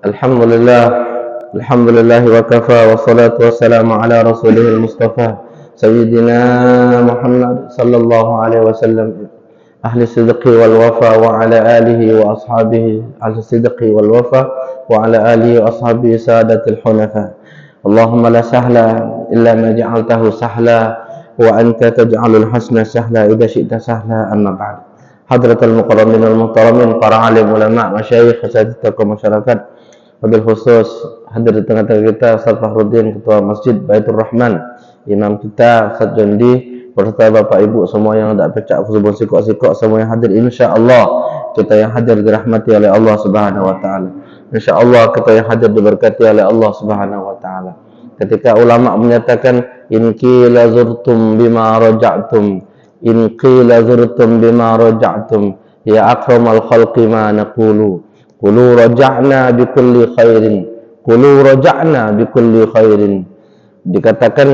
Alhamdulillah, alhamdulillah wa kafa wa salatu wa salamu ala rasulihil mustafa Sayyidina Muhammad sallallahu alaihi wasallam ahli sidqi wal wafa wa ala alihi wa ashabihi ahli sidqi wal wafa wa ala alihi wa ashabihi sadatil hunafa. Allahumma la sahla illa ma ja'altahu sahla wa anta taj'alul hasna sahla idza syi'ta sahla, amma ba'd. Hadratul muqarramin wal muhtaramin, para alim ulama, masyayikh, asatidz masyarakat, wabil khusus hadir di tengah-tengah kita Ustaz Fakhruddin, Ketua Masjid Baitur Rahman, Imam kita Ustaz Jondi, beserta Bapak Ibu semua yang ada pecah sebelum sikok-sikok semua yang hadir, insyaallah kita yang hadir dirahmati oleh Allah Subhanahu wa taala. Insyaallah kita yang hadir diberkati oleh Allah Subhanahu wa taala. Ketika ulama menyatakan in qila zurtum bima raja'tum, in qila zurtum bima raja'tum ya akramal khalqi ma naqulu, qulu raja'na bikulli khairin, qulu raja'na bikulli khairin. Dikatakan,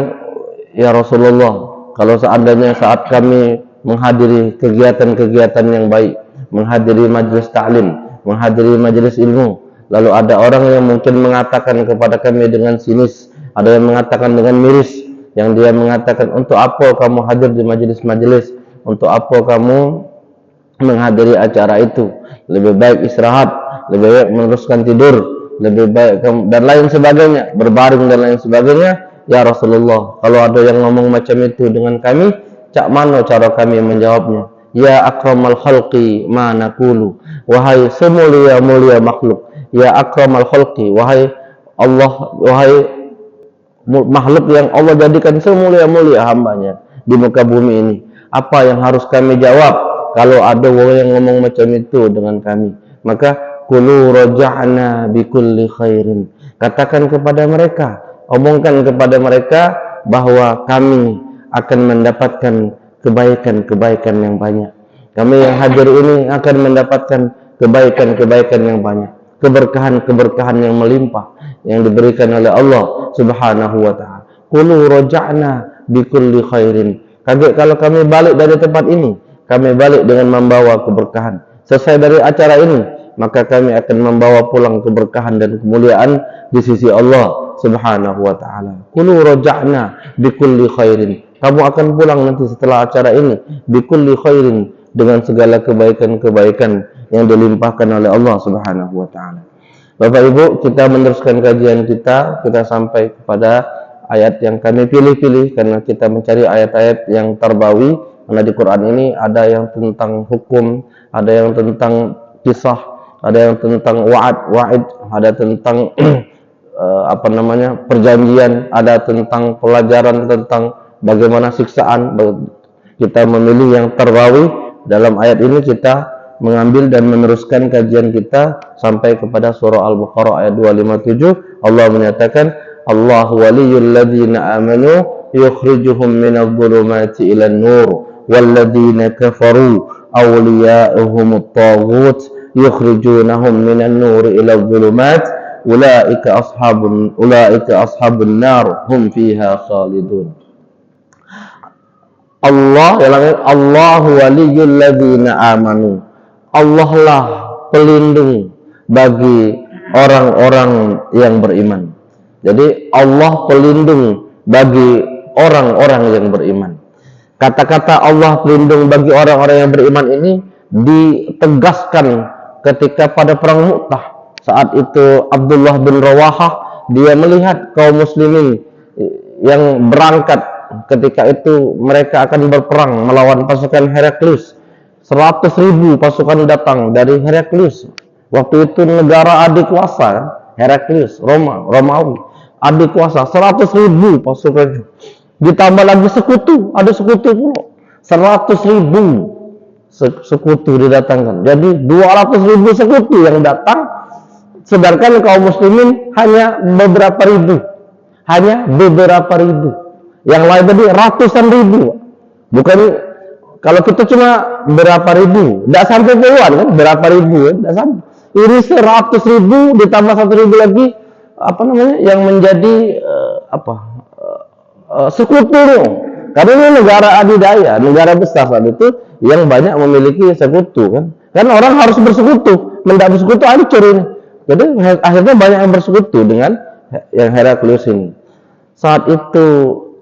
ya Rasulullah, kalau seandainya saat kami menghadiri kegiatan-kegiatan yang baik, menghadiri majelis ta'lim, menghadiri majelis ilmu, lalu ada orang yang mungkin mengatakan kepada kami dengan sinis, ada yang mengatakan dengan miris, yang dia mengatakan, untuk apa kamu hadir di majelis-majelis, untuk apa kamu menghadiri acara itu, lebih baik istirahat, lebih baik meneruskan tidur, lebih baik dan lain sebagainya, berbaring dan lain sebagainya. Ya Rasulullah, kalau ada yang ngomong macam itu dengan kami, cak mana cara kami menjawabnya? Ya akramal khalqi ma naqulu, wahai semulia-mulia makhluk, ya akramal khalqi, wahai Allah, wahai makhluk yang Allah jadikan semulia-mulia hambanya di muka bumi ini, apa yang harus kami jawab kalau ada orang yang ngomong macam itu dengan kami? Maka qulu raja'na bikulli khairin, katakan kepada mereka, omongkan kepada mereka bahwa kami akan mendapatkan kebaikan-kebaikan yang banyak. Kami yang hadir ini akan mendapatkan kebaikan-kebaikan yang banyak, keberkahan-keberkahan yang melimpah yang diberikan oleh Allah Subhanahu wa taala. Qulu raja'na bikulli khairin. Kaget kalau kami balik dari tempat ini, kami balik dengan membawa keberkahan. Selesai dari acara ini, maka kami akan membawa pulang keberkahan dan kemuliaan di sisi Allah Subhanahu wa taala. Qulu raja'na bikulli khairin. Kamu akan pulang nanti setelah acara ini bikulli khairin, dengan segala kebaikan-kebaikan yang dilimpahkan oleh Allah Subhanahu wa taala. Bapak Ibu, kita meneruskan kajian kita sampai kepada ayat yang kami pilih-pilih karena kita mencari ayat-ayat yang tarbawi. Karena di Quran ini ada yang tentang hukum, ada yang tentang kisah, ada yang tentang wa'id, ada tentang perjanjian, ada tentang pelajaran tentang bagaimana siksaan. Kita memilih yang tarbawi. Dalam ayat ini kita mengambil dan meneruskan kajian kita sampai kepada surah Al-Baqarah ayat 257. Allah menyatakan, Allahu waliyul ladzina amanu yukhrijuhum minadh dhulumati ilan nur walladzina kafaru awliya'uhumut taghut yukhrijunahum minan nur ilal dhulumat ulaika ashabun nar hum fiha khalidun. Allahu waliyul ladzina amanu. Allah lah pelindung bagi orang-orang yang beriman. Jadi Allah pelindung bagi orang-orang yang beriman. Kata-kata Allah pelindung bagi orang-orang yang beriman ini ditegaskan ketika pada perang Mu'tah. Saat itu Abdullah bin Rawahah, dia melihat kaum muslimin yang berangkat. Ketika itu mereka akan berperang melawan pasukan Heraklius. 100.000 pasukan datang dari Heraklius. Waktu itu negara adik kuasa, Heraklius, Romawi, adik kuasa. 100.000 pasukan. Ditambah lagi sekutu, ada sekutu pula. 100.000 sekutu didatangkan. Jadi 200.000 sekutu yang datang, sedangkan kaum muslimin hanya beberapa ribu. Yang lain tadi ratusan ribu. Bukan, kalau kita cuma berapa ribu, tidak sampai puluhan kan, berapa ribu kan, tidak sampai. Ini 100.000 ditambah 1.000 lagi, yang menjadi sekutu. Karena ini negara adidaya, negara besar saat itu yang banyak memiliki sekutu kan. Kan orang harus bersekutu, mendak bersekutu hancur ini. Jadi akhirnya banyak yang bersekutu dengan yang Heraklius ini. Saat itu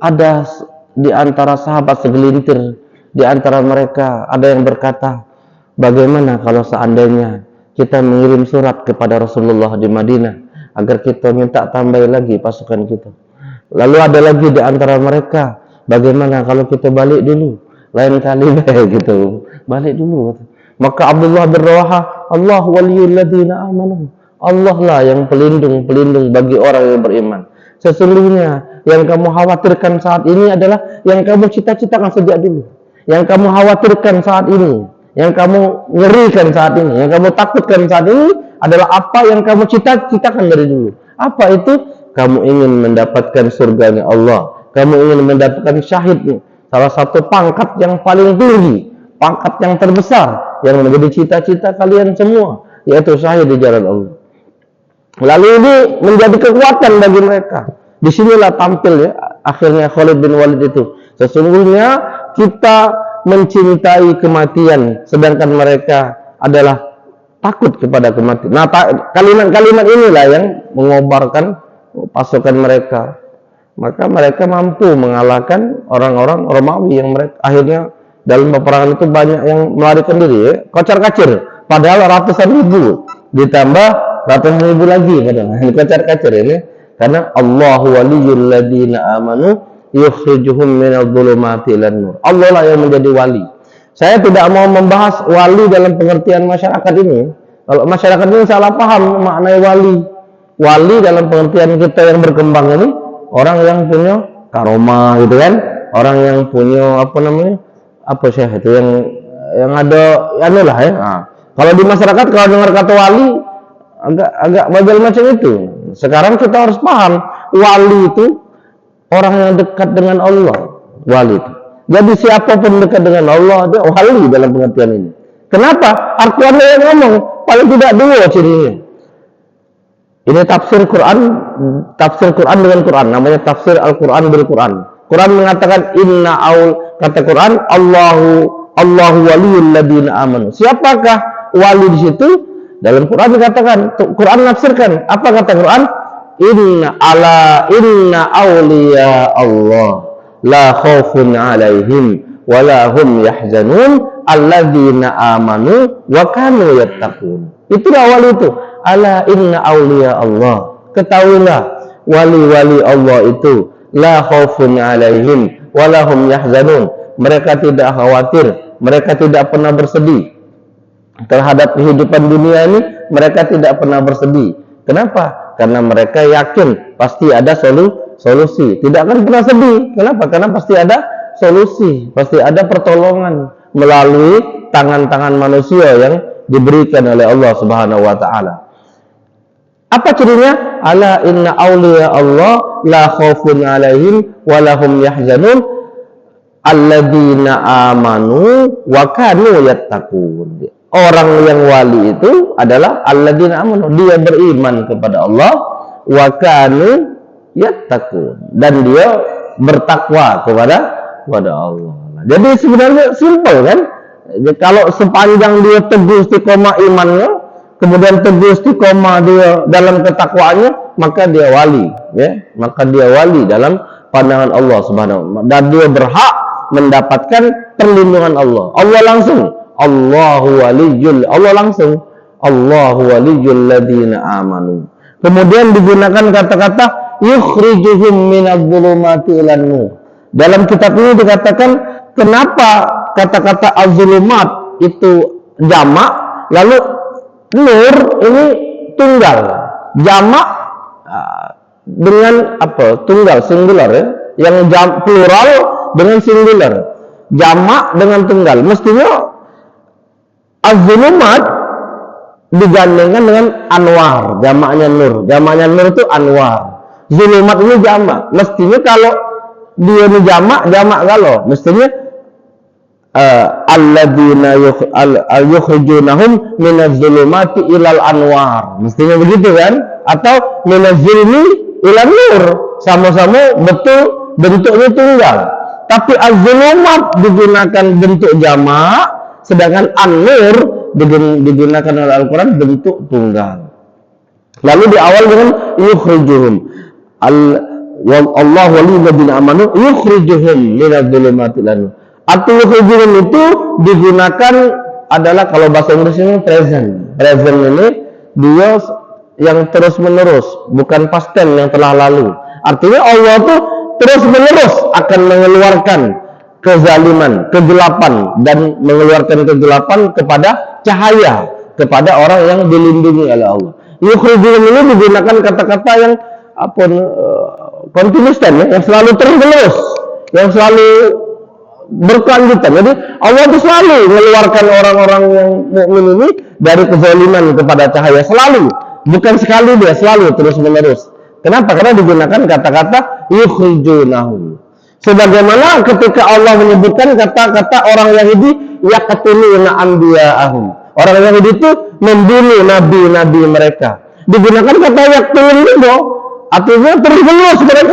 ada di antara sahabat segelintir, di antara mereka ada yang berkata, bagaimana kalau seandainya kita mengirim surat kepada Rasulullah di Madinah agar kita minta tambah lagi pasukan kita. Lalu ada lagi di antara mereka, bagaimana kalau kita balik dulu, lain kali gitu, balik dulu. Maka Abdullah bin Rawaha, Allah waliyul ladina amanu, Allah lah yang pelindung bagi orang yang beriman. Sesungguhnya yang kamu khawatirkan saat ini adalah yang kamu cita-citakan sejak dulu. Yang kamu khawatirkan saat ini, yang kamu ngerikan saat ini, yang kamu takutkan saat ini adalah apa yang kamu cita-citakan dari dulu. Apa itu? Kamu ingin mendapatkan surganya Allah. Kamu ingin mendapatkan syahid, salah satu pangkat yang paling tinggi, pangkat yang terbesar, yang menjadi cita-cita kalian semua, yaitu syahid di jalan Allah. Lalu ini menjadi kekuatan bagi mereka. Disinilah tampil ya, akhirnya Khalid bin Walid itu. Sesungguhnya kita mencintai kematian, sedangkan mereka adalah takut kepada kematian. Nah, kalimat-kalimat inilah yang mengobarkan pasukan mereka. Maka mereka mampu mengalahkan orang-orang Romawi yang mereka akhirnya dalam peperangan itu banyak yang melarikan diri ya, kocar-kacir. Padahal ratusan ribu ditambah ratusan ribu lagi padahal kocar-kacir ini, karena Allahu waliyul ladina amanu yukhrijuhum minadh-dhulumati ilan nur. Allah lah yang menjadi wali. Saya tidak mau membahas wali dalam pengertian masyarakat ini. Kalau masyarakat ini salah paham makna wali. Wali dalam pengertian kita yang berkembang ini orang yang punya karomah gitu kan, orang yang punya apa sih itu yang ada anulah ya. Nah, kalau di masyarakat kalau dengar kata wali agak macam itu. Sekarang kita harus paham wali itu orang yang dekat dengan Allah, wali itu. Jadi siapapun dekat dengan Allah dia wali dalam pengertian ini. Kenapa? Al-Quran yang ngomong paling tidak dua cirinya. Ini tafsir Quran dengan Quran, namanya tafsir Al-Quran bil Quran. Quran mengatakan kata Quran Allahu waliyul ladina amanu. Siapakah wali di situ? Dalam Quran dikatakan, Quran menafsirkan. Apa kata Quran? Inna awliya Allah la khaufun alaihim wa la hum yahzanun alladzina amanu wa kanu yattaqun. Itulah wali itu. Ala inna awliya Allah. Ketahuilah wali-wali Allah itu la khaufun alaihim wa la hum yahzanun. Mereka tidak khawatir, mereka tidak pernah bersedih terhadap kehidupan dunia ini, mereka tidak pernah bersedih. Kenapa? Karena mereka yakin pasti ada solusi. Tidak akan pernah sedih. Kenapa? Karena pasti ada solusi, pasti ada pertolongan melalui tangan-tangan manusia yang diberikan oleh Allah Subhanahu wa taala. Apa cirinya? Ala inna awliya Allah la khaufun alaihim wa lahum yahzanun alladzina amanu wa kanu yattaqun. Orang yang wali itu adalah alladzina amanu, dia beriman kepada Allah, wa kanu yattaqun, dan dia bertakwa kepada Allah. Jadi sebenarnya simpel kan? Jadi, kalau sepanjang dia teguh istiqomah imannya, kemudian teguh istiqomah dia dalam ketakwaannya, maka dia wali ya, maka dia wali dalam pandangan Allah Subhanahu wa taala, dan dia berhak mendapatkan perlindungan Allah. Allah langsung Allahu waliyul ladina amanu. Kemudian digunakan kata-kata yukhrijuhum minadh-dhulumati ilan nur. Dalam kitab ini dikatakan kenapa kata-kata az-zulumat itu jamak, lalu nur ini tunggal. Jamak dengan apa? Tunggal, singular ya. Yang plural dengan singular. Jamak dengan tunggal. Mestinya az-zulumat digandengkan dengan anwar, jamaknya nur. Jamaknya nur itu anwar. Zulumat ini jamak. Mestinya kalau dia ini jamak kalau mestinya alladzina yukhrijunahum minadh-dhulumati ilal anwar. Mestinya begitu kan? Atau minadh-dhulmi ilal nur. Sama-sama betul bentuknya tunggal. Tapi az-zulumat digunakan bentuk jamak, sedangkan an-nur digunakan oleh Al-Quran bentuk tunggal. Lalu di awal dengan yukhrijuhum. Allah waliyul ladzina amanu yukhrijuhum minadh-dhulumati ilan nur. Arti yukhrijuhum itu digunakan adalah kalau bahasa Inggrisnya present. Present ini dia yang terus menerus, bukan past tense yang telah lalu. Artinya Allah itu terus menerus akan mengeluarkan kezaliman, kegelapan, dan mengeluarkan kegelapan kepada cahaya, kepada orang yang dilindungi oleh Allah. Yukhrijuhum ini digunakan kata-kata yang continuous tense, yang selalu terus menerus, yang selalu berkelanjutan. Jadi Allah itu selalu mengeluarkan orang-orang yang mukmin ini dari kezaliman kepada cahaya, selalu, bukan sekali, dia selalu terus menerus. Kenapa? Karena digunakan kata-kata yukhrijunahum. Sebagaimana ketika Allah menyebutkan kata-kata orang Yahudi yaqtuluna anbiya'ahum. Orang Yahudi itu membunuh nabi-nabi mereka. Digunakan kata yaqtulun itu, artinya terus menerus mereka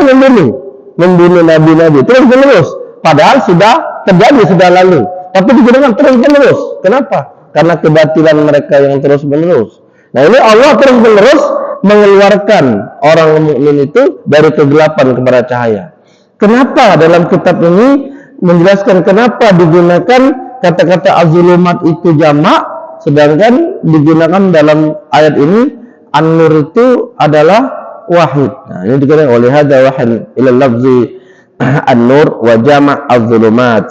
membunuh nabi-nabi terus menerus. Padahal sudah terjadi, sudah lalu. Tapi digunakan terus menerus. Kenapa? Karena kebatilan mereka yang terus menerus. Nah, ini Allah terus menerus mengeluarkan orang mukmin itu dari kegelapan kepada cahaya. Kenapa dalam kitab ini menjelaskan kenapa digunakan kata-kata az-zulumat itu jamak, sedangkan digunakan dalam ayat ini an-nur itu adalah wahid. Nah, ini dikatakan oleh hadza wahid ila lafzi an-nur wa jama' az-zulumat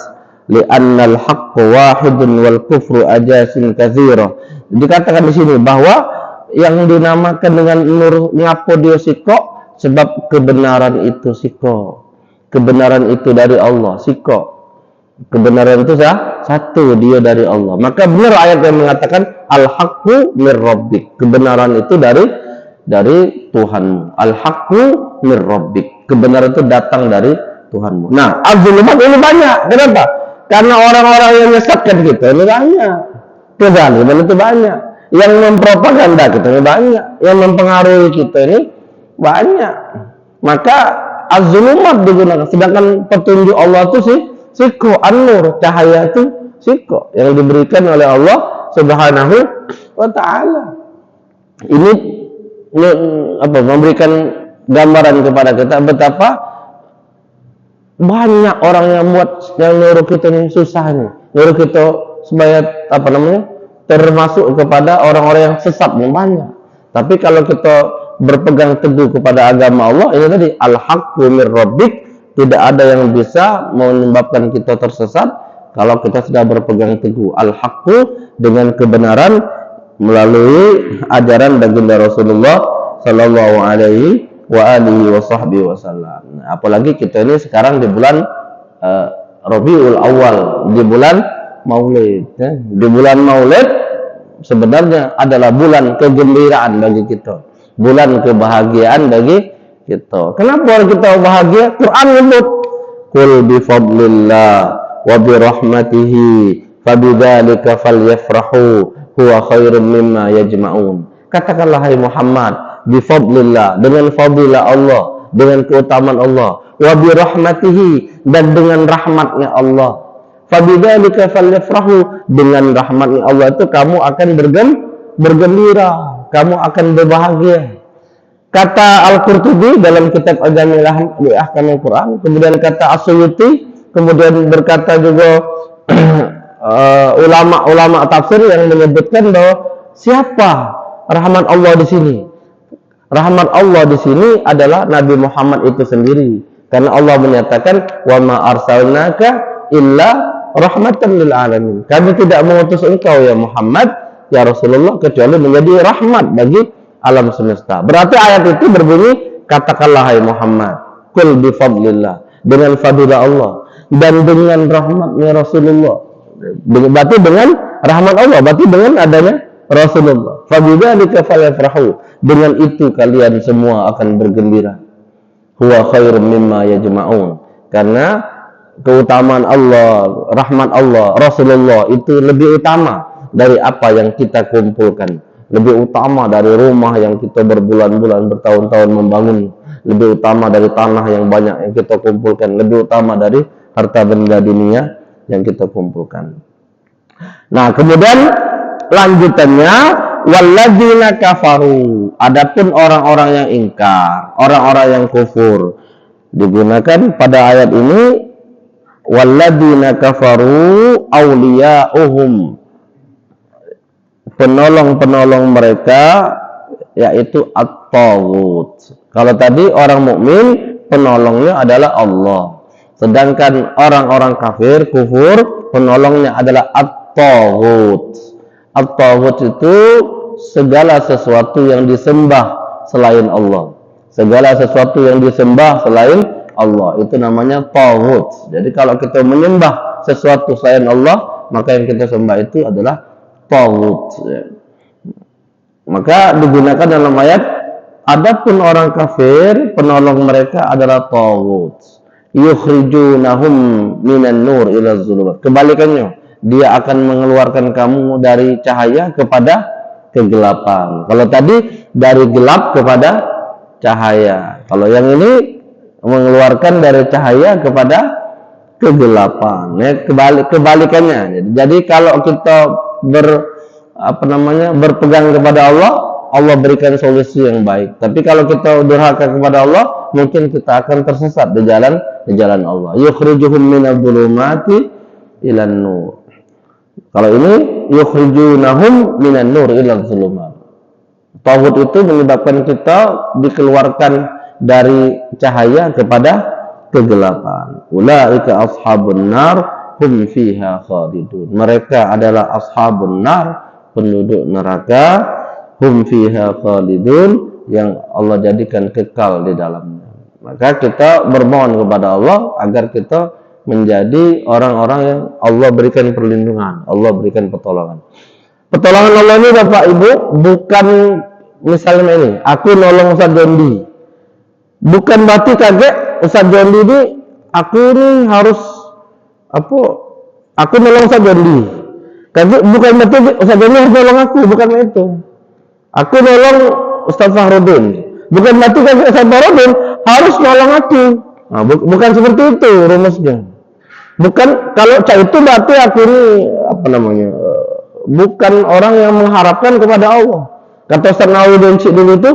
li'anna al-haqqu wahidun wal kufru ajasin katsira. Dikatakan di sini bahwa yang dinamakan dengan nur ngapo dia siko, sebab kebenaran itu siko. Kebenaran itu dari Allah, siko. Kebenaran itu satu, dia dari Allah. Maka benar ayat yang mengatakan al-haqqu mir rabbik. Kebenaran itu dari Tuhanmu. Al-haqqu mir rabbik. Kebenaran itu datang dari Tuhanmu. Nah, az-zulumat ini banyak. Kenapa? Karena orang-orang yang menyesatkan kita ini banyak. Kezaliman itu banyak. Yang mempropaganda kita ini banyak. Yang mempengaruhi kita ini banyak. Maka az-zulumat digunakan. Sedangkan petunjuk Allah itu siko, an-nur, cahaya itu siko yang diberikan oleh Allah Subhanahu wa ta'ala. Ini memberikan gambaran kepada kita betapa banyak orang yang nyuruh kita ini susah nih, nyuruh kita supaya termasuk kepada orang-orang yang sesat banyak. Tapi kalau kita berpegang teguh kepada agama Allah, ini tadi al-haqqu mir rabbik, tidak ada yang bisa menyebabkan kita tersesat kalau kita sudah berpegang teguh al-haqqu dengan kebenaran melalui ajaran baginda Rasulullah sallallahu alaihi wa alihi wasallam. Nah, apalagi kita ini sekarang di bulan Rabiul Awal, di bulan Maulid. Di bulan Maulid sebenarnya adalah bulan kegembiraan bagi kita, bulan kebahagiaan bagi kita. Kenapa kita bahagia? Quran menyebut qul bi fadlillah wa bi rahmatihi fabidzalika falyafrahu huwa khairum mimma yajma'un. Katakanlah hai Muhammad, bi fadlillah, dengan fadilah Allah, dengan keutamaan Allah, wa bi rahmatihi, dan dengan rahmatnya Allah. Fabidzalika falyafrahu, dengan rahmatnya Allah itu kamu akan bergembira, kamu akan berbahagia. Kata Al-Qurtubi dalam kitab Al-Jami' li Ahkam Al-Quran, kemudian kata As-Suyuti, kemudian berkata juga ulama-ulama tafsir yang menyebutkan bahwa siapa rahmat Allah di sini? Rahmat Allah di sini adalah Nabi Muhammad itu sendiri. Karena Allah menyatakan wa ma arsalnaka illa rahmatan lil alamin. Kami tidak mengutus engkau ya Muhammad, ya Rasulullah, kecuali menjadi rahmat bagi alam semesta. Berarti ayat itu berbunyi, katakanlah hai Muhammad, qul bi fadlillah, dengan fadilah Allah dan dengan rahmatnya Rasulullah. Berarti dengan rahmat Allah, berarti dengan adanya Rasulullah. Fabidzalika falyafrahu, dengan itu kalian semua akan bergembira. Huwa khairum mimma yajma'un, karena keutamaan Allah, rahmat Allah, Rasulullah itu lebih utama dari apa yang kita kumpulkan, lebih utama dari rumah yang kita berbulan-bulan, bertahun-tahun membangun, lebih utama dari tanah yang banyak yang kita kumpulkan, lebih utama dari harta benda dunia yang kita kumpulkan. Nah, kemudian lanjutannya walladzina kafaru. Adapun orang-orang yang ingkar, orang-orang yang kufur, digunakan pada ayat ini walladzina kafaru awliya'uhum, penolong-penolong mereka yaitu at-taghut. Kalau tadi orang mukmin penolongnya adalah Allah, sedangkan orang-orang kafir kufur penolongnya adalah at-taghut. At-taghut itu segala sesuatu yang disembah selain Allah. Segala sesuatu yang disembah selain Allah itu namanya taghut. Jadi kalau kita menyembah sesuatu selain Allah, maka yang kita sembah itu adalah taghut. Maka digunakan dalam ayat, adapun orang kafir penolong mereka adalah taghut. Yukhrijunahum minan nur ila dzulumat. Kebalikannya, dia akan mengeluarkan kamu dari cahaya kepada kegelapan. Kalau tadi dari gelap kepada cahaya. Kalau yang ini mengeluarkan dari cahaya kepada kegelapan. Ya, kebalikannya. Jadi kalau kita berpegang kepada Allah, Allah berikan solusi yang baik. Tapi kalau kita durhaka kepada Allah, mungkin kita akan tersesat di jalan Allah. Yukhrijuhum minadh dhulumati ilan nur. Kalau ini yukhrijunahum minan nur ila dzulumat. Taghut itu menyebabkan kita dikeluarkan dari cahaya kepada kegelapan. Ulaika ashabun nar hum fiha khalidun. Mereka adalah ashabun nar, penduduk neraka, hum fiha khalidun, yang Allah jadikan kekal di dalamnya. Maka kita bermohon kepada Allah agar kita menjadi orang-orang yang Allah berikan perlindungan, Allah berikan pertolongan. Pertolongan Allah ini Bapak Ibu bukan misalnya ini, aku nolong Ustaz Jondi. Bukan berarti kaget Ustaz Jondi ini aku ini harus aku nolong Ustaz Jondi. Kaget bukan berarti Ustaz Jondi harus nolong aku, bukan itu. Aku nolong Ustaz Fahrudin. Bukan berarti kaget Ustaz Fahrudin harus nolong aku. Nah, bukan seperti itu rumusnya. Bukan, kalau itu berarti aku ini bukan orang yang mengharapkan kepada Allah. Kata Ustaz Nawawi dulu itu,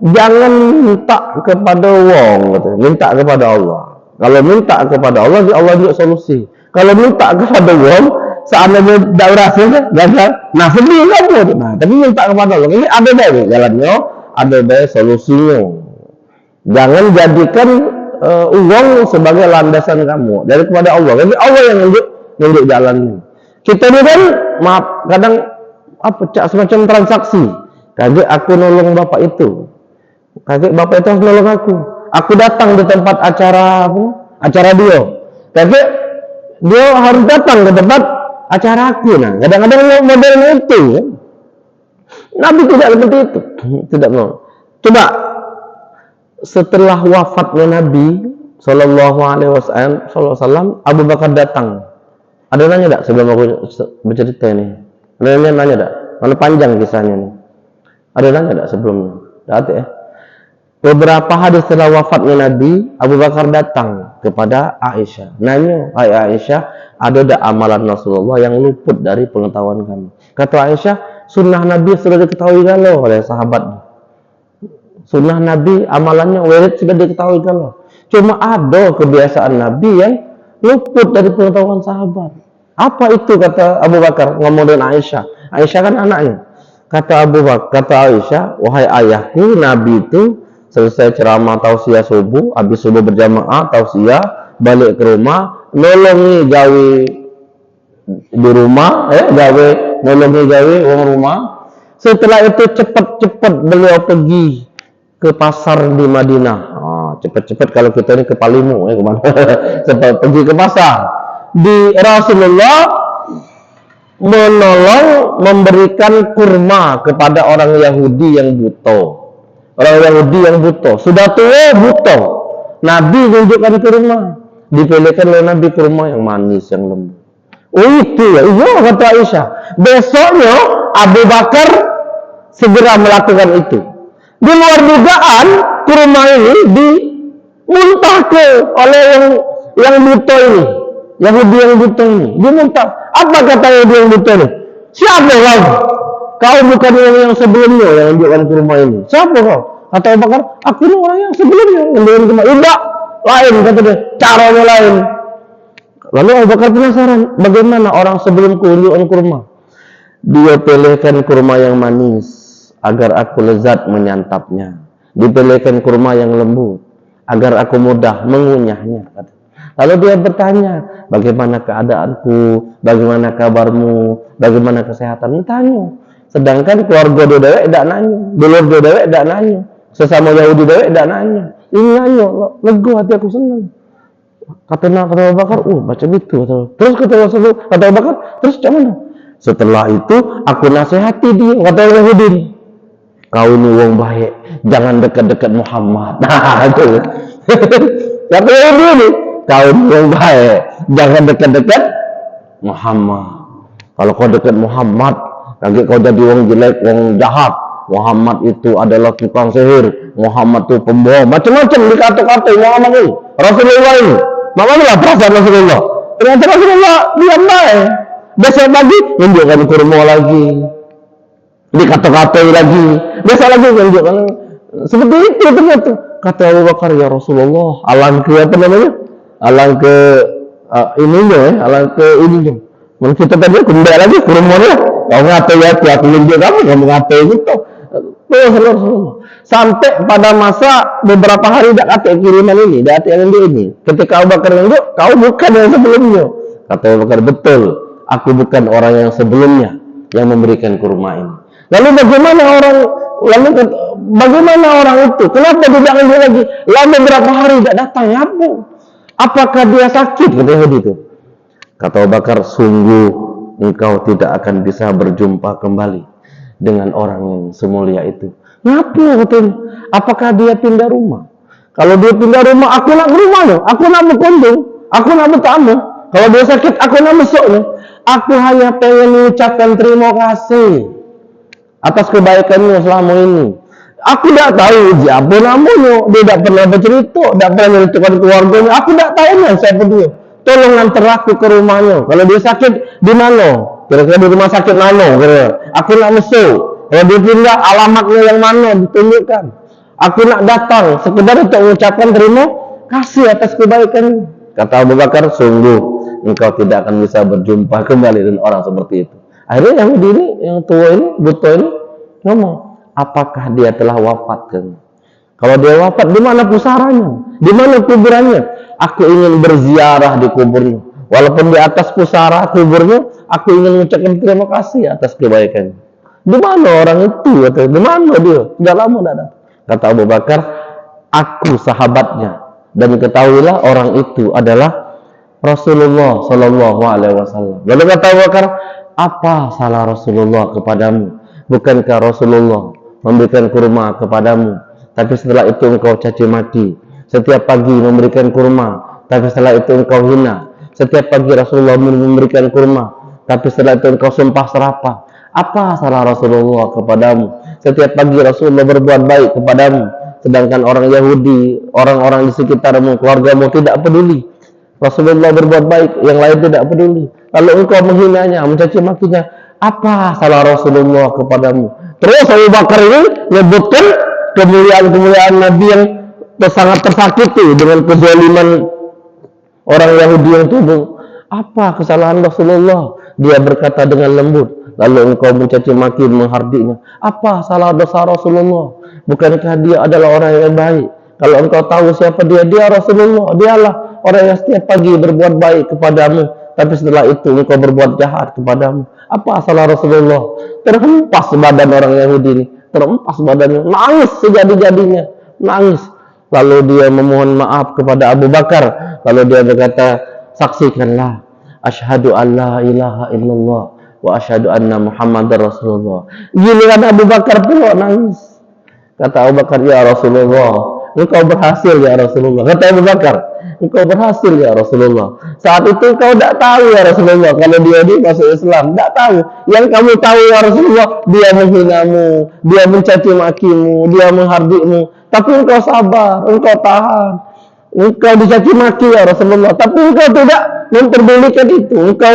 jangan minta kepada wong, minta kepada Allah. Kalau minta kepada Allah, Allah juga solusi. Kalau minta kepada wong, seandainya daurah saja gagal, nah sedih kan. Nah, tapi minta kepada Allah, ini ada deh jalannya, ada deh solusinya. Jangan jadikan uang sebagai landasan kamu dari kepada Allah. Jadi Allah yang nunjuk jalannya. Kita ini kan kadang semacam transaksi. Kaget aku nolong bapak itu. Kaget bapak itu harus nolong aku. Aku datang di tempat acara dia. Kaget dia harus datang ke tempat acara aku. Nah, kadang-kadang modelnya itu. Nabi tidak seperti itu. Tidak mau. Coba setelah wafatnya Nabi Sallallahu Alaihi Wasallam, Abu Bakar datang. Ada nanya tak sebelum aku bercerita ini? Ada nanya tak? Mana panjang kisahnya nih? Ada nanya tak sebelumnya? Tidak ya. Beberapa hari setelah wafatnya Nabi, Abu Bakar datang kepada Aisyah. Nanya, hai Aisyah, ada tak amalan Rasulullah yang luput dari pengetahuan kami? Kata Aisyah, sunnah Nabi sudah diketahui galau oleh sahabatnya. Sunnah Nabi amalannya wirid sudah diketahui kalau. Cuma ada kebiasaan Nabi yang luput dari pengetahuan sahabat. Apa itu kata Abu Bakar ngomong dengan Aisyah? Aisyah kan anaknya. Kata Abu Bakar, kata Aisyah, wahai ayahku, Nabi itu selesai ceramah tausiah subuh, habis subuh berjamaah tausiah, balik ke rumah, nolongi gawe di rumah, nolongi gawe orang rumah. Setelah itu cepat-cepat beliau pergi ke pasar di Madinah. Cepat-cepat kalau kita ini ke Palimu, kemana? Cepat pergi ke pasar. Di Rasulullah menolong memberikan kurma kepada orang Yahudi yang buta. Orang Yahudi yang buta, sudah tua buta. Nabi tunjukkan kurma. Dipilihkan oleh Nabi kurma yang manis, yang lembut. Oh itu ya, iya kata Aisyah. Besoknya Abu Bakar segera melakukan itu. Di luar dugaan, kurma ini dimuntahkan oleh yang buta ini, Yahudi yang buta ini. Dimuntah. Apa kata Yahudi yang buta ini? Siapa kau? kau bukan orang yang sebelumnya yang menunjukkan kurma ini. Siapa kau? Kata Abu Bakar, aku ini orang yang sebelumnya yang menunjukkan kurma. Tidak, lain kata dia, caranya lain. Lalu Abu Bakar penasaran, bagaimana orang sebelumku menunjukkan kurma? Dia pilihkan kurma yang manis agar aku lezat menyantapnya. Dipilihkan kurma yang lembut agar aku mudah mengunyahnya. Lalu dia bertanya, bagaimana keadaanku, bagaimana kabarmu, bagaimana kesehatan? Tanya. Sedangkan keluarga dia dewek tidak nanya, dulur dia dewek tidak nanya, sesama Yahudi dewek tidak nanya. Ini nanya, lega hati aku senang. Kata Abu Bakar, macam itu. Terus kata Abu Bakar, terus macam mana? Setelah itu aku nasihati dia, kata Yahudi, kau ini wong baik, jangan dekat-dekat Muhammad. Nah, itu. Kata Yahudi ini, kau ini wong baik, jangan dekat-dekat Muhammad. Kalau kau dekat Muhammad, lagi kau jadi wong jelek, wong jahat. Muhammad itu adalah tukang sihir, Muhammad itu pembohong, macam-macam dikata-kata Muhammad ini, Rasulullah ini. Bagaimana perasaan Rasulullah? Ternyata Rasulullah diam baik. Besok pagi menunjukkan kurma lagi, dikata-katai lagi, besok lagi menunjukkan seperti itu. Ternyata kata Abu Bakar, ya Rasulullah, alangkah apa namanya? Alangkah ininya, alangkah ininya. Menurut kita tadi kembali lagi kurmanya. Kau ngatai ya, aku tunjuk kamu ngatai gitu. Rasulullah. Sampai pada masa beberapa hari tidak kata kiriman ini, tidak kata ini. Ketika Abu Bakar menunjuk, kau bukan yang sebelumnya. Kata Abu Bakar, betul. Aku bukan orang yang sebelumnya yang memberikan kurma ini. Lalu bagaimana orang itu? Kenapa dia tidak lanjut lagi? Lama berapa hari tidak datang? Apa? Apakah dia sakit? Kata Yahudi itu. Kata Abu Bakar, sungguh engkau tidak akan bisa berjumpa kembali dengan orang yang semulia itu. Kenapa? Katanya, apakah dia pindah rumah? Kalau dia pindah rumah, aku nak ke rumahnya, aku nak berkunjung, aku nak bertamu. Kalau dia sakit, aku nak besoknya. Aku hanya pengen mengucapkan terima kasih atas kebaikannya selama ini. Aku tidak tahu siapa namanya, dia tidak pernah bercerita, tidak pernah menceritakan keluarganya. Aku tidak tahu siapa dia. Tolong antar aku ke rumahnya. Kalau dia sakit, di mana? Kira-kira di rumah sakit mana? Kira-kira. Aku nak mesuk. Kalau dia pindah, alamatnya yang mana? Ditunjukkan. Aku nak datang, sekedar untuk mengucapkan terima kasih atas kebaikan. Kata Abu Bakar, sungguh engkau tidak akan bisa berjumpa kembali dengan orang seperti itu. Akhirnya Yahudi ini, yang tua ini, buta ini, ngomong, apakah dia telah wafat kan? Kalau dia wafat, di mana pusaranya? Di mana kuburannya? Aku ingin berziarah di kuburnya. Walaupun di atas pusara kuburnya, aku ingin mengucapkan terima kasih atas kebaikannya. Di mana orang itu? Di mana dia? Sudah lama tidak ada. Kata Abu Bakar, aku sahabatnya, dan ketahuilah orang itu adalah Rasulullah Sallallahu Alaihi Wasallam. Lalu kata Abu Bakar, apa salah Rasulullah kepadamu? Bukankah Rasulullah memberikan kurma kepadamu, tapi setelah itu engkau caci maki? Setiap pagi memberikan kurma, tapi setelah itu engkau hina. Setiap pagi Rasulullah memberikan kurma, tapi setelah itu engkau sumpah serapah. Apa salah Rasulullah kepadamu? Setiap pagi Rasulullah berbuat baik kepadamu, sedangkan orang Yahudi, orang-orang di sekitarmu, keluargamu tidak peduli. Rasulullah berbuat baik, yang lain tidak peduli. Lalu engkau menghinanya, mencaci makinya. Apa salah Rasulullah kepadamu? Terus Abu Bakar ini menyebutkan kemuliaan-kemuliaan Nabi yang sangat tersakiti dengan kezaliman orang Yahudi yang tubuh. Apa kesalahan Rasulullah? Dia berkata dengan lembut. Lalu engkau mencaci maki, menghardiknya. Apa salah dosa Rasulullah? Bukankah dia adalah orang yang baik? Kalau engkau tahu siapa dia, dia Rasulullah. Dialah orang yang setiap pagi berbuat baik kepadamu, tapi setelah itu engkau berbuat jahat kepadamu. Apa salah Rasulullah? Terhempas badan orang Yahudi ini, terhempas badannya, nangis sejadi-jadinya, nangis. Lalu dia memohon maaf kepada Abu Bakar. Lalu dia berkata, saksikanlah, asyhadu an la ilaha illallah wa asyhadu anna Muhammadar Rasulullah. Giliran Abu Bakar pula nangis. Kata Abu Bakar, ya Rasulullah, engkau berhasil ya Rasulullah. Kata Abu Bakar, engkau berhasil ya Rasulullah. Saat itu kau tidak tahu ya Rasulullah kalau dia masuk Islam. Tidak tahu. Yang kamu tahu ya Rasulullah, dia menghinamu, dia mencaci makimu, dia menghardikmu. Tapi engkau sabar, engkau tahan. Engkau dicaci maki ya Rasulullah, tapi engkau tidak memperdulikan itu. Engkau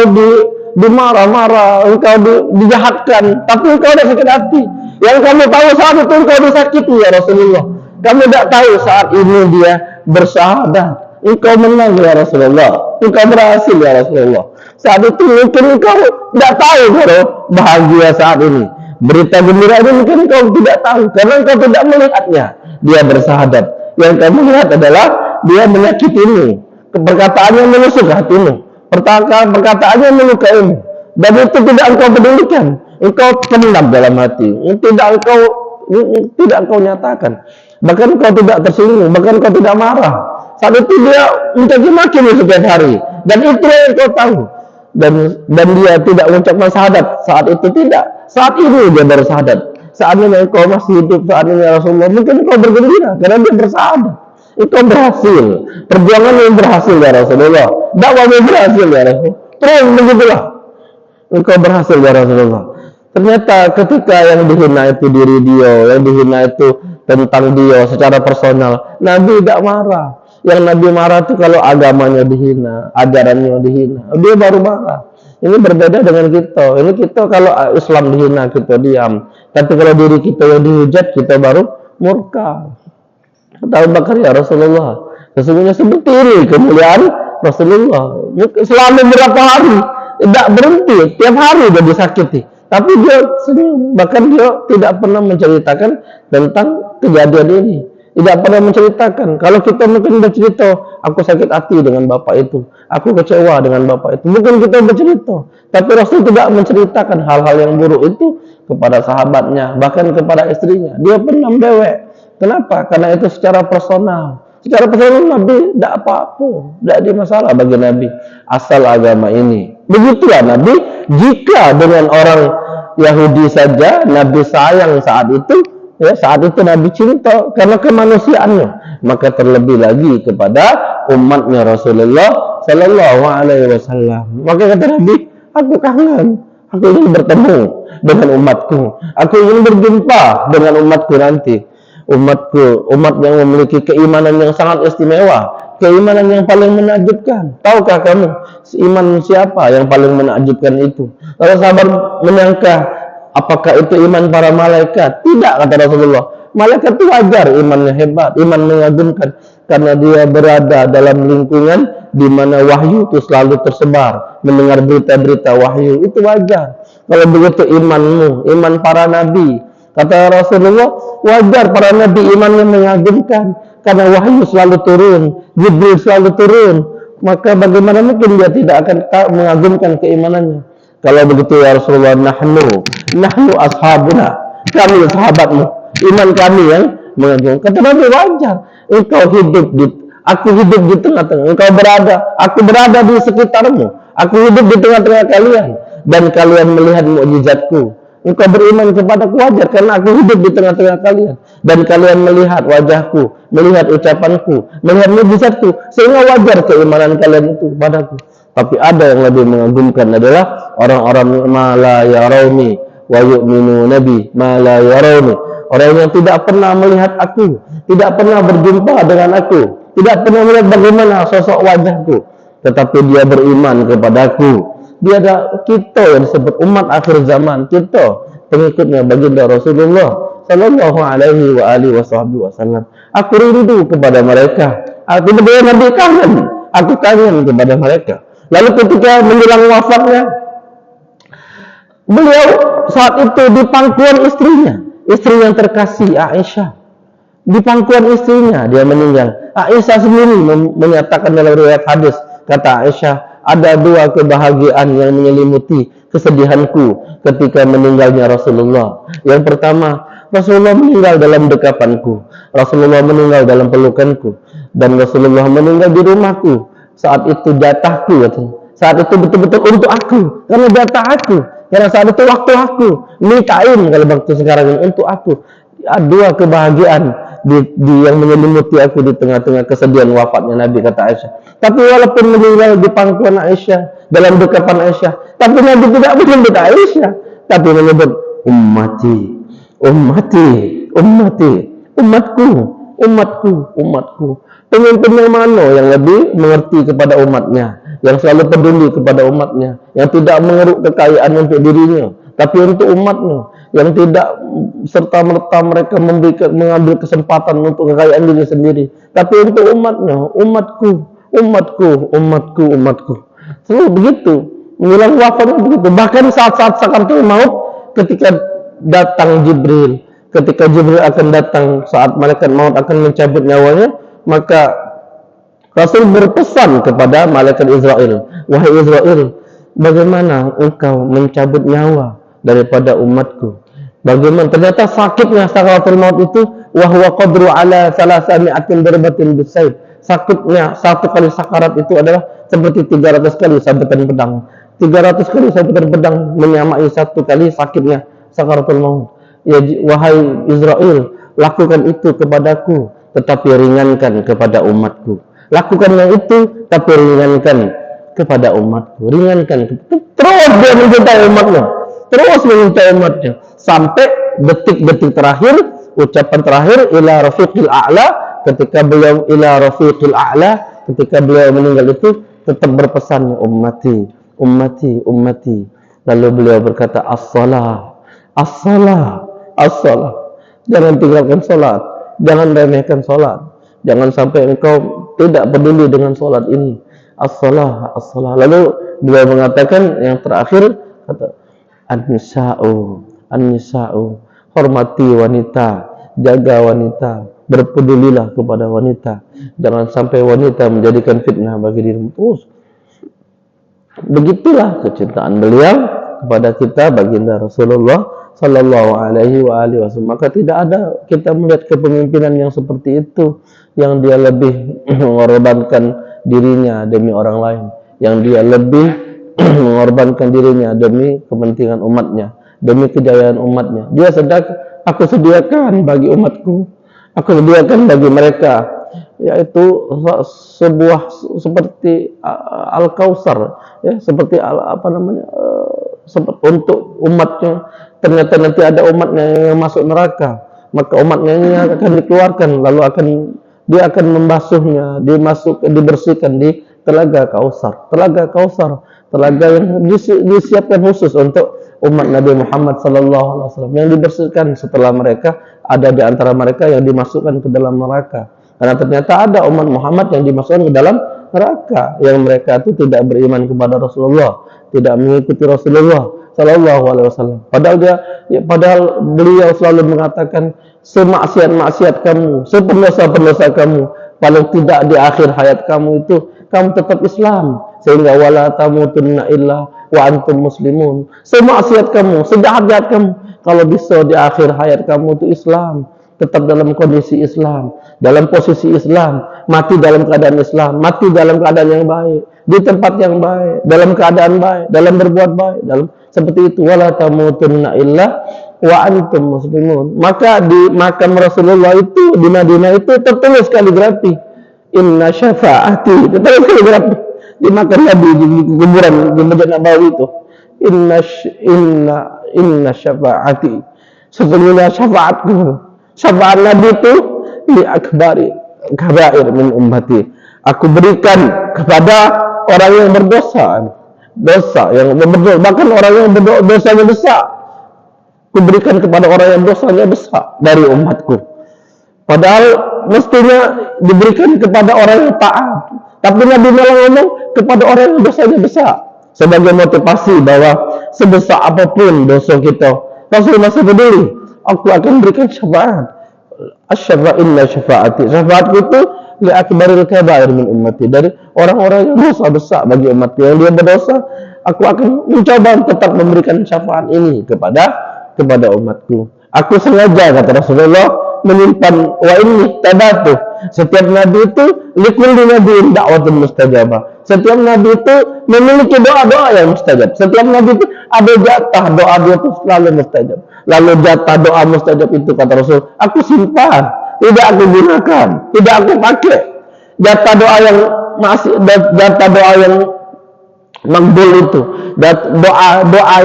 dimarah-marah, engkau dijahatkan, tapi engkau tidak sakit hati. Yang kamu tahu saat itu engkau disakiti ya Rasulullah. Kamu tidak tahu saat ini dia bersyahadat. Engkau menang ya Rasulullah. Engkau berhasil ya Rasulullah. Saat itu mungkin engkau tidak tahu baru bahagia saat ini. Berita gembira ini mungkin engkau tidak tahu karena engkau tidak melihatnya. Dia bersyahadat. Yang kamu lihat adalah dia menyakitimu. Perkataannya menusuk hatimu. Perkataannya melukaimu. Dan itu tidak engkau pedulikan. Engkau pendam dalam hati. Tidak engkau nyatakan. Bahkan engkau tidak tersinggung. Bahkan engkau tidak marah. Saat itu dia mencaci maki setiap hari. Dan itu yang engkau tahu. Dan dia tidak mengucapkan syahadat. Saat itu tidak. Saat ini dia bersyahadat. Saat ini engkau masih hidup. Saat ini ya Rasulullah. Mungkin engkau bergembira. Karena dia bersyahadat. Engkau berhasil. Perjuangan yang berhasil ya Rasulullah. Dakwahnya berhasil ya Rasulullah. Terus begitulah. Engkau berhasil ya Rasulullah. Ternyata ketika yang dihina itu diri dia, yang dihina itu tentang dia secara personal, Nabi tidak marah. Yang Nabi marah itu kalau agamanya dihina, ajarannya dihina, dia baru marah. Ini berbeda dengan kita. Ini kita kalau Islam dihina kita diam, tapi kalau diri kita yang dihujat kita baru murka. Kata Abu Bakar ya Rasulullah, sesungguhnya seperti ini kemuliaan Rasulullah. Selama berapa hari tidak berhenti, tiap hari dia disakiti. Tapi dia senyum, bahkan dia tidak pernah menceritakan tentang kejadian ini. Tidak pernah menceritakan. Kalau kita mungkin bercerita, aku sakit hati dengan bapak itu, aku kecewa dengan bapak itu. Mungkin kita bercerita, tapi Rasul tidak menceritakan hal-hal yang buruk itu kepada sahabatnya, bahkan kepada istrinya. Dia pernah mewek. Kenapa? Karena itu secara personal. Secara personal Nabi tidak apa-apa, tidak ada masalah bagi Nabi. Asal agama ini. Begitulah Nabi. Jika dengan orang Yahudi saja Nabi sayang saat itu, ya saat itu Nabi cinta karena kemanusiaannya, maka terlebih lagi kepada umatnya Rasulullah Sallallahu Alaihi Wasallam. Maka kata Nabi, aku kangen, aku ingin bertemu dengan umatku, aku ingin berjumpa dengan umatku nanti. Umatku, umat yang memiliki keimanan yang sangat istimewa, keimanan yang paling menakjubkan. Tahukah kamu iman siapa yang paling menakjubkan itu? Kalau sahabat menyangka apakah itu iman para malaikat? Tidak, kata Rasulullah. Malaikat itu wajar imannya hebat, iman mengagumkan karena dia berada dalam lingkungan di mana wahyu itu selalu tersebar, mendengar berita-berita wahyu itu wajar. Kalau begitu imanmu, iman para nabi, kata Rasulullah, wajar para nabi imannya mengagumkan karena wahyu selalu turun, Jibril selalu turun. Maka bagaimana mungkin dia tidak akan mengagumkan keimanannya? Kalau begitu ya Rasulullah, nahnu ashabuna, kami sahabatmu, iman kami yang mengagumkan. Kata Nabi, wajar. Aku hidup di tengah-tengah. Aku berada di sekitarmu. Aku hidup di tengah-tengah kalian dan kalian melihat mukjizatku. Engkau beriman kepadaku wajar karena aku hidup di tengah-tengah kalian dan kalian melihat wajahku, melihat ucapanku, melihat mujizatku, sehingga wajar keimanan kalian itu padaku. Tapi ada yang lebih mengagumkan adalah orang-orang ma la yarawni wa yu'minu nabi ma la yarawni. Orang yang tidak pernah melihat aku, tidak pernah berjumpa dengan aku, tidak pernah melihat bagaimana sosok wajahku, tetapi dia beriman kepadaku. Dia ada kita yang disebut umat akhir zaman, kita pengikutnya baginda Rasulullah Sallallahu Alaihi Wasallam. Aku rindu kepada mereka. Aku benar Nabi kangen. Aku kangen kepada mereka. Lalu ketika menjelang wafatnya, beliau saat itu di pangkuan istrinya, istri yang terkasih Aisyah. Di pangkuan istrinya dia meninggal. Aisyah sendiri menyatakan dalam riwayat hadis, kata Aisyah, ada dua kebahagiaan yang menyelimuti kesedihanku ketika meninggalnya Rasulullah. Yang pertama, Rasulullah meninggal dalam dekapanku, Rasulullah meninggal dalam pelukanku, dan Rasulullah meninggal di rumahku. Saat itu jatahku, saat itu betul-betul untuk aku, karena jatah aku, karena saat itu waktu aku, nikahin kalau waktu sekarang ini untuk aku. Dua kebahagiaan yang menyelimuti aku di tengah-tengah kesedihan wafatnya Nabi, kata Aisyah. Tapi walaupun meninggal di pangkuan Aisyah, dalam dekapan Aisyah, tapi Nabi tidak menyebut Aisyah, tapi menyebut ummati, umatku. Pemimpin yang mana yang lebih mengerti kepada umatnya? yang selalu peduli kepada umatnya, yang tidak mengeruk kekayaan untuk dirinya, tapi untuk umatnya, yang tidak serta-merta mereka mengambil kesempatan untuk kekayaan diri sendiri, tapi untuk umatnya, umatku. Selalu begitu, menjelang wafatnya begitu. Bahkan saat-saat sakaratul maut, ketika datang Jibril, ketika Jibril akan datang saat malaikat maut akan mencabut nyawanya, maka Rasul berpesan kepada malaikat Israel, wahai Israel, bagaimana engkau mencabut nyawa daripada umatku? Bagaimana? Ternyata sakitnya sakaratul maut itu, wahwa qadru ala salasami'atin darbatin bisayf. Sakitnya satu kali sakarat itu adalah seperti 300 kali sabetan pedang. 300 kali sabetan pedang menyamai satu kali sakitnya sakaratul maut. Ya, wahai Israel, lakukan itu kepadaku, tetapi ringankan kepada umatku. Lakukanlah itu, tapi ringankan kepada umatku. Ringankan. Terus dia mencintai umatnya. Terus mencintai umatnya. Sampai detik-detik terakhir, ucapan terakhir, ila rafiqil a'la, ketika beliau ketika beliau meninggal itu, tetap berpesan, ummati. Lalu beliau berkata, as-salah. Jangan tinggalkan salat. Jangan remehkan salat. Jangan sampai engkau tidak peduli dengan solat ini. As-salah. Lalu beliau mengatakan yang terakhir, kata an-nisa'u. Hormati wanita, jaga wanita, berpedulilah kepada wanita. Jangan sampai wanita menjadikan fitnah bagi dirimu. Terus begitulah kecintaan beliau kepada kita, baginda Rasulullah sallallahu alaihi wasallam. Maka tidak ada kita melihat kepemimpinan yang seperti itu, yang dia lebih mengorbankan dirinya demi orang lain, yang dia lebih mengorbankan dirinya demi kepentingan umatnya, demi kejayaan umatnya. Dia aku sediakan bagi umatku, aku sediakan bagi mereka, yaitu sebuah seperti Al-Kausar, ya, seperti untuk umatnya. Ternyata nanti ada umatnya yang masuk neraka, maka umatnya ini akan dikeluarkan, lalu dia akan membasuhnya, dibersihkan di telaga Kausar, telaga yang disiapkan khusus untuk umat Nabi Muhammad SAW, yang dibersihkan setelah mereka ada di antara mereka yang dimasukkan ke dalam neraka. Karena ternyata ada umat Muhammad yang dimasukkan ke dalam neraka, yang mereka itu tidak beriman kepada Rasulullah, tidak mengikuti Rasulullah Sallallahu Alaihi Wasallam. Padahal beliau selalu mengatakan, semaksiat kamu, sependosa kamu, paling tidak di akhir hayat kamu itu kamu tetap Islam, sehingga wala tamutunna illa wa antum muslimun. Semaksiat kamu, sejahat kamu, kalau bisa di akhir hayat kamu itu Islam, tetap dalam kondisi Islam, dalam posisi Islam, mati dalam keadaan Islam, mati dalam keadaan yang baik, di tempat yang baik, dalam keadaan baik, dalam berbuat baik, seperti itu. Wala tamutunna illa wa antum muslimun. Maka di makam Rasulullah itu di Madinah itu tertulis kaligrafi, inna syafa'ati, tertulis kaligrafi di makam Nabi, di kuburan di Masjid Nabawi itu, inna syafa'ati, sesungguhnya syafaatku, syafaat Nabi itu li akbari kabair min ummati, aku berikan kepada orang yang berdosa, bahkan orang yang dosanya besar, aku berikan kepada orang yang dosanya besar dari umatku. Padahal mestinya diberikan kepada orang yang taat, tapi Nabi malah ngomong kepada orang yang dosanya besar, sebagai motivasi bahwa sebesar apapun dosa kita, Rasul masih peduli. Aku akan berikan syafaat. Asy-syafa'inna syafa'ati. Syafaatku itu li akbaril kabair min ummati, dari orang-orang yang dosa besar bagi umat yang dia berdosa, aku akan mencoba tetap memberikan syafaat ini kepada umatku. Aku sengaja, kata Rasulullah, menyimpan wa inni tabatu. Setiap nabi itu likulli nabiyyin da'watun mustajabah. Setiap nabi itu memiliki doa-doa yang mustajab. Setiap nabi itu ada jatah doa dia itu selalu mustajab. Lalu jatah doa mustajab itu, kata Rasul, aku simpan, tidak aku gunakan, tidak aku pakai. Jatah doa yang makbul itu, doa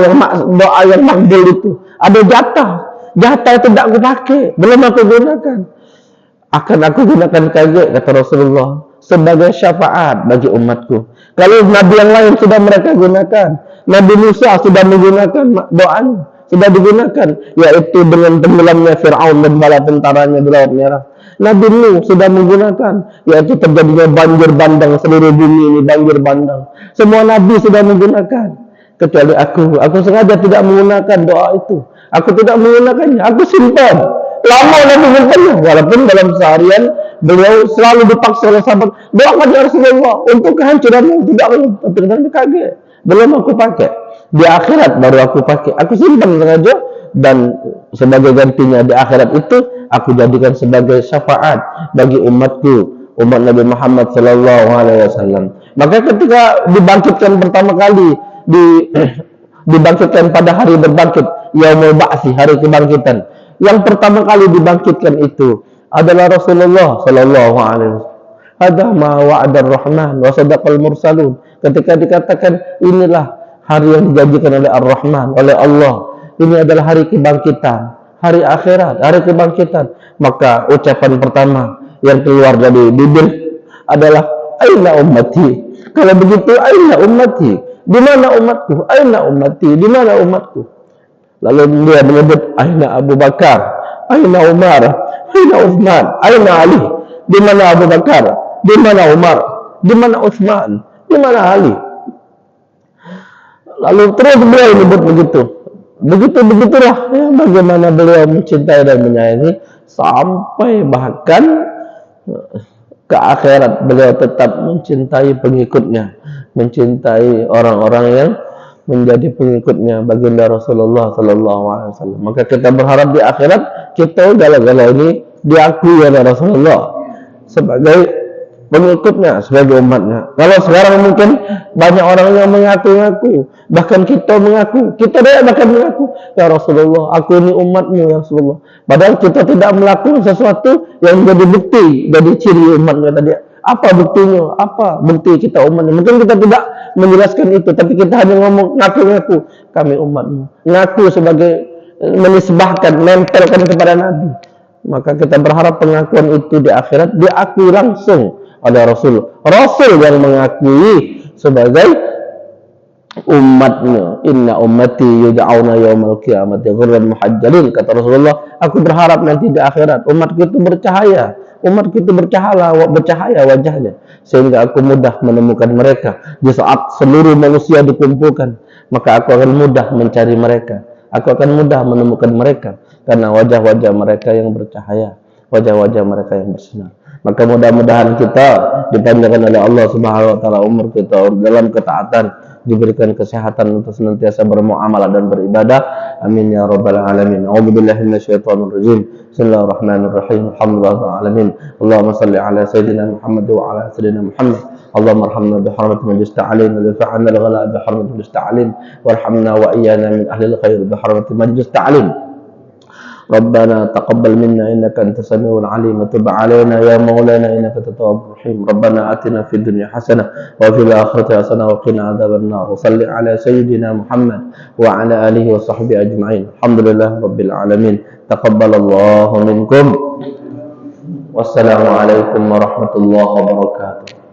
yang makbul itu, ada jatah itu tidak aku pakai, belum aku gunakan. Akan aku gunakan kagak, kata Rasulullah sebagai syafaat bagi umatku. Kalau nabi yang lain sudah mereka gunakan, Nabi Musa sudah menggunakan doanya, sudah digunakan, yaitu dengan tenggelamnya Fir'aun dan bala tentaranya di Laut Merah. Nabi Nuh sudah menggunakan, yaitu terjadinya banjir bandang, seluruh bumi ini banjir bandang. Semua nabi sudah menggunakan, kecuali aku sengaja tidak menggunakan doa itu. Aku tidak menggunakannya, aku simpan. Lama Nabi simpannya, walaupun dalam seharian beliau selalu dipaksa oleh sahabat, doakan ya Rasulullah untuk kehancuran yang tidak lalu. Tapi Nabi kaget, belum aku pakai. Di akhirat baru aku pakai. Aku simpan sengaja, dan sebagai gantinya di akhirat itu aku jadikan sebagai syafaat bagi umatku, umat Nabi Muhammad sallallahu alaihi wasallam. Maka ketika dibangkitkan pertama kali, dibangkitkan pada hari berbangkit, Yaumul Ba'si, hari kebangkitan, yang pertama kali dibangkitkan itu adalah Rasulullah sallallahu alaihi wasallam. Hadza ma wa'ada ar-Rahman wa sadaqal mursalun. Ketika dikatakan inilah hari yang dijanjikan oleh Ar-Rahman, oleh Allah, ini adalah hari kebangkitan, hari akhirat, hari kebangkitan, maka ucapan pertama yang keluar dari bibir adalah aina ummati. Kalau begitu, aina ummati, di mana umatku? Aina ummati, di mana umatku? Lalu dia menyebut aina Abu Bakar, aina Umar, aina Utsman, aina Ali. Di mana Abu Bakar? Di mana Umar? Di mana Utsman? Di mana Ali? Lalu terus beliau menyebut begitu. Begitulah ya, bagaimana beliau mencintai dan menyayangi, sampai bahkan ke akhirat beliau tetap mencintai pengikutnya, mencintai orang-orang yang menjadi pengikutnya baginda Rasulullah sallallahu alaihi wasallam. Maka kita berharap di akhirat kita segala-gala ini diakui oleh Rasulullah sebagai pengikutnya, sebagai umatnya. Kalau sekarang mungkin banyak orang yang mengaku-ngaku, bahkan kita mengaku, kita bahkan mengaku, ya Rasulullah, aku ini umatmu ya Rasulullah. Padahal kita tidak melakukan sesuatu yang menjadi bukti dari ciri umatnya tadi. Apa buktinya? Apa bukti kita umatnya? Mungkin kita tidak menjelaskan itu, tapi kita hanya ngomong ngaku-ngaku, kami umatmu. Ngaku sebagai menisbahkan, nempelkan kepada Nabi. Maka kita berharap pengakuan itu di akhirat diakui langsung oleh Rasul yang mengakui sebagai umatnya. Inna ummati yud'auna yaumal qiyamati ghurran muhajjalin, kata Rasulullah. Aku berharap nanti di akhirat umat kita bercahaya, bercahaya wajahnya, sehingga aku mudah menemukan mereka. Di saat seluruh manusia dikumpulkan, maka aku akan mudah mencari mereka, aku akan mudah menemukan mereka, karena wajah-wajah mereka yang bercahaya, wajah-wajah mereka yang bersinar. Maka mudah-mudahan kita dipanjangkan oleh Allah Subhanahu wa taala umur kita dalam ketaatan, diberikan kesehatan untuk senantiasa bermuamalah dan beribadah. Amin ya rabbal alamin. A'udzubillahi minasyaitonir rajim. Bismillahirrahmanirrahim. Alhamdulillahil alamin. Allahumma shalli ala sayidina Muhammad wa ala sayidina Muhammad. Allahumma arhamna bi hurmati majlis ta'lim wa dafa'na al-ghala bi hurmati majlis ta'lim warhamna wa iyyana min ahli al-khair bi hurmati majlis ta'lim. ربنا تقبل منا إنك أنت السميع العليم وتب علينا يا مولانا إنك أنت التواب الرحيم ربنا آتنا في الدنيا حسنة وفي الآخرة حسنة وقنا عذاب النار وصل على سيدنا محمد وعلى آله وصحبه أجمعين الحمد لله رب العالمين تقبل الله منكم والسلام عليكم ورحمة الله وبركاته.